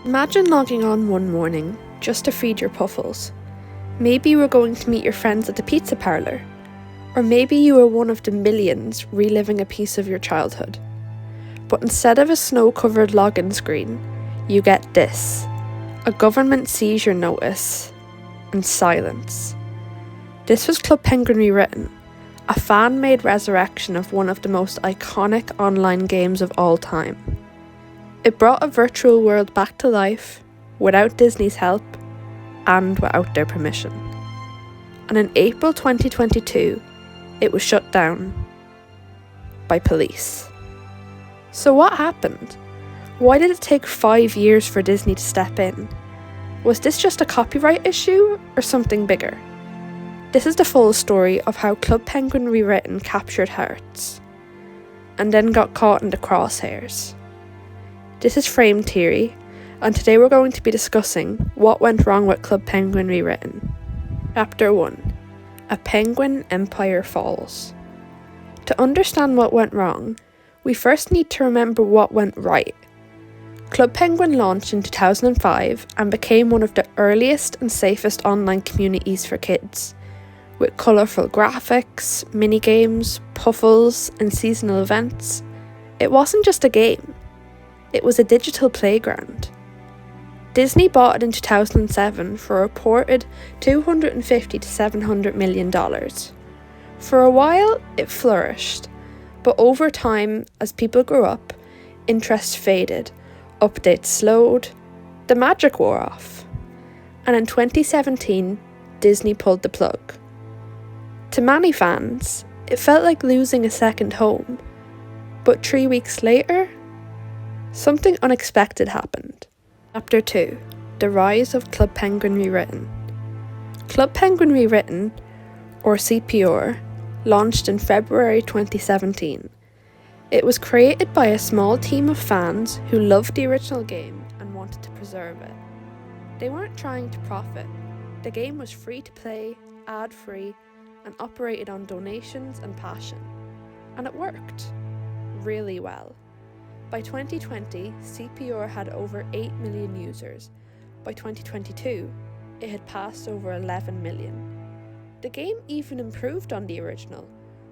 Imagine logging on one morning just to feed your puffles. Maybe you were going to meet your friends at the pizza parlour. Or maybe you were one of the millions reliving a piece of your childhood. But instead of a snow-covered login screen, you get this: a government seizure notice and silence. This was Club Penguin Rewritten, a fan-made resurrection of one of the most iconic online games of all time. It brought a virtual world back to life, without Disney's help, and without their permission. And in April 2022, it was shut down by police. So what happened? Why did it take 5 years for Disney to step in? Was this just a copyright issue or something bigger? This is the full story of how Club Penguin Rewritten captured hearts, and then got caught in the crosshairs. This is Frame Theory, and today we're going to be discussing what went wrong with Club Penguin Rewritten. Chapter 1: A Penguin Empire Falls. To understand what went wrong, we first need to remember what went right. Club Penguin launched in 2005 and became one of the earliest and safest online communities for kids, with colourful graphics, minigames, puffles, and seasonal events. It wasn't just a game, it was a digital playground. Disney bought it in 2007 for a reported $250 to $700 million. For a while, it flourished, but over time, as people grew up, interest faded, updates slowed, the magic wore off. And in 2017, Disney pulled the plug. To many fans, it felt like losing a second home. But 3 weeks later, something unexpected happened. Chapter 2: The Rise of Club Penguin Rewritten. Club Penguin Rewritten, or CPR, launched in February 2017. It was created by a small team of fans who loved the original game and wanted to preserve it. They weren't trying to profit. The game was free to play, ad-free, and operated on donations and passion. And it worked really well. By 2020, CPR had over 8 million users. By 2022, it had passed over 11 million. The game even improved on the original,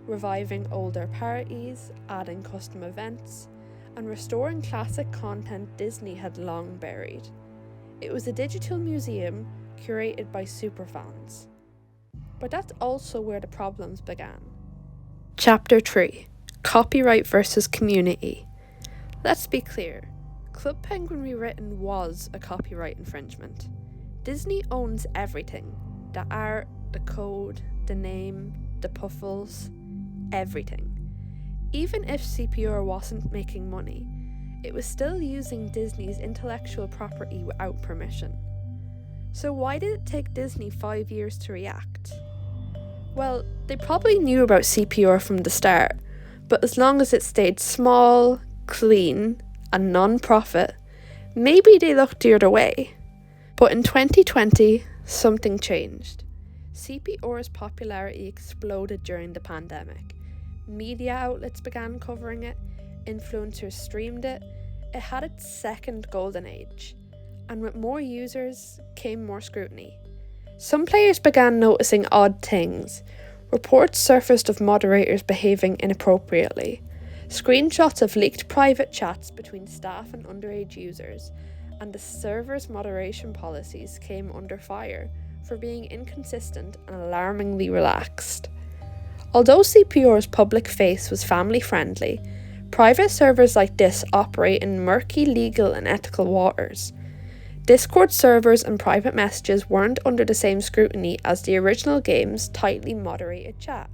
reviving older parodies, adding custom events, and restoring classic content Disney had long buried. It was a digital museum curated by superfans. But that's also where the problems began. Chapter 3: Copyright versus Community. Let's be clear, Club Penguin Rewritten was a copyright infringement. Disney owns everything: the art, the code, the name, the puffles, everything. Even if CPR wasn't making money, it was still using Disney's intellectual property without permission. So why did it take Disney 5 years to react? Well, they probably knew about CPR from the start, but as long as it stayed small, clean, and non-profit, maybe they looked the other way. But in 2020, something changed. CPR's popularity exploded during the pandemic. Media outlets began covering it, influencers streamed it. It had its second golden age. And with more users came more scrutiny. Some players began noticing odd things. Reports surfaced of moderators behaving inappropriately. Screenshots of leaked private chats between staff and underage users, and the server's moderation policies came under fire for being inconsistent and alarmingly relaxed. Although CPR's public face was family-friendly, private servers like this operate in murky legal and ethical waters. Discord servers and private messages weren't under the same scrutiny as the original game's tightly moderated chat.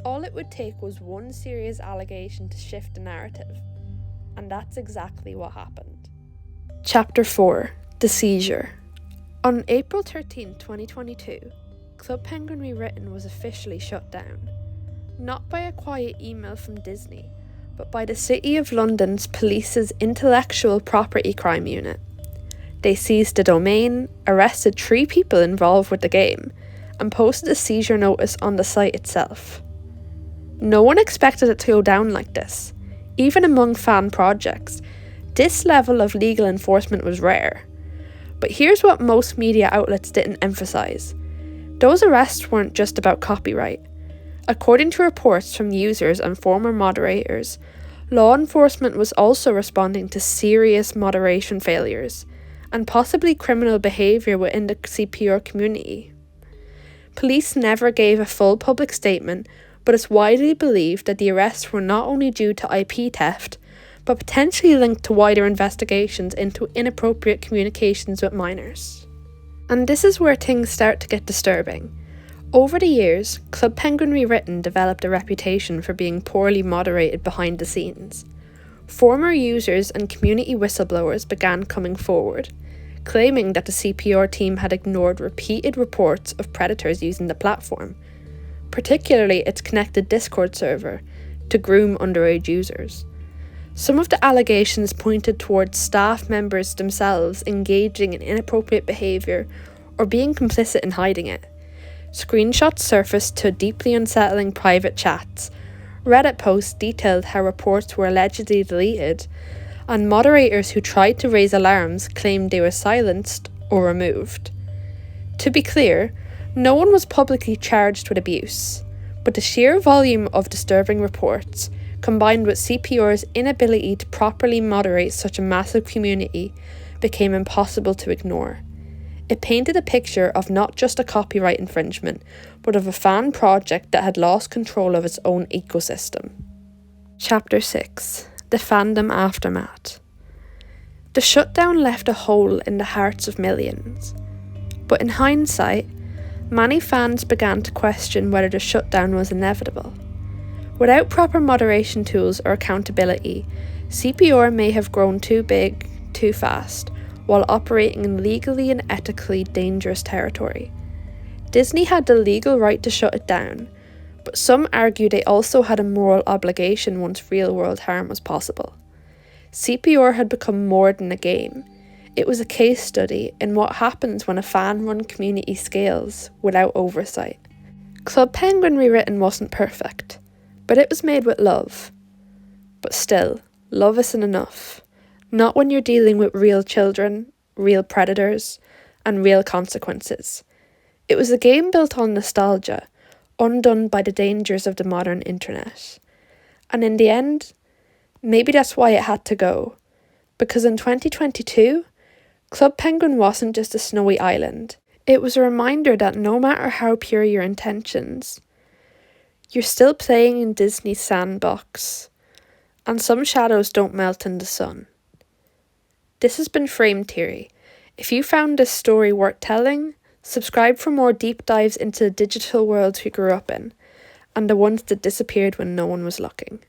All it would take was one serious allegation to shift the narrative, and that's exactly what happened. Chapter 4: The Seizure. On April 13, 2022, Club Penguin Rewritten was officially shut down. Not by a quiet email from Disney, but by the City of London's police's intellectual property crime unit. They seized the domain, arrested 3 people involved with the game, and posted a seizure notice on the site itself. No one expected it to go down like this. Even among fan projects, This level of legal enforcement was rare. But here's what most media outlets didn't emphasise. Those arrests weren't just about copyright. According to reports from users and former moderators, law enforcement was also responding to serious moderation failures and possibly criminal behaviour within the CPR community. Police never gave a full public statement, but it's widely believed that the arrests were not only due to IP theft, but potentially linked to wider investigations into inappropriate communications with minors. And this is where things start to get disturbing. Over the years, Club Penguin Rewritten developed a reputation for being poorly moderated behind the scenes. Former users and community whistleblowers began coming forward, claiming that the CPR team had ignored repeated reports of predators using the platform, particularly its connected Discord server, to groom underage users. Some of the allegations pointed towards staff members themselves engaging in inappropriate behaviour or being complicit in hiding it. Screenshots surfaced to deeply unsettling private chats. Reddit posts detailed how reports were allegedly deleted, and moderators who tried to raise alarms claimed they were silenced or removed. To be clear, no one was publicly charged with abuse, but the sheer volume of disturbing reports, combined with CPR's inability to properly moderate such a massive community, became impossible to ignore. It painted a picture of not just a copyright infringement, but of a fan project that had lost control of its own ecosystem. Chapter 6: The Fandom Aftermath. The shutdown left a hole in the hearts of millions. But in hindsight, many fans began to question whether the shutdown was inevitable. Without proper moderation tools or accountability, CPR may have grown too big, too fast, while operating in legally and ethically dangerous territory. Disney had the legal right to shut it down, but some argue they also had a moral obligation once real-world harm was possible. CPR had become more than a game. It was a case study in what happens when a fan-run community scales without oversight. Club Penguin Rewritten wasn't perfect, but it was made with love. But still, love isn't enough. Not when you're dealing with real children, real predators, and real consequences. It was a game built on nostalgia, undone by the dangers of the modern internet. And in the end, maybe that's why it had to go. Because in 2022, Club Penguin wasn't just a snowy island. It was a reminder that no matter how pure your intentions, you're still playing in Disney's sandbox, and some shadows don't melt in the sun. This has been Frame Theory. If you found this story worth telling, subscribe for more deep dives into the digital worlds we grew up in, and the ones that disappeared when no one was looking.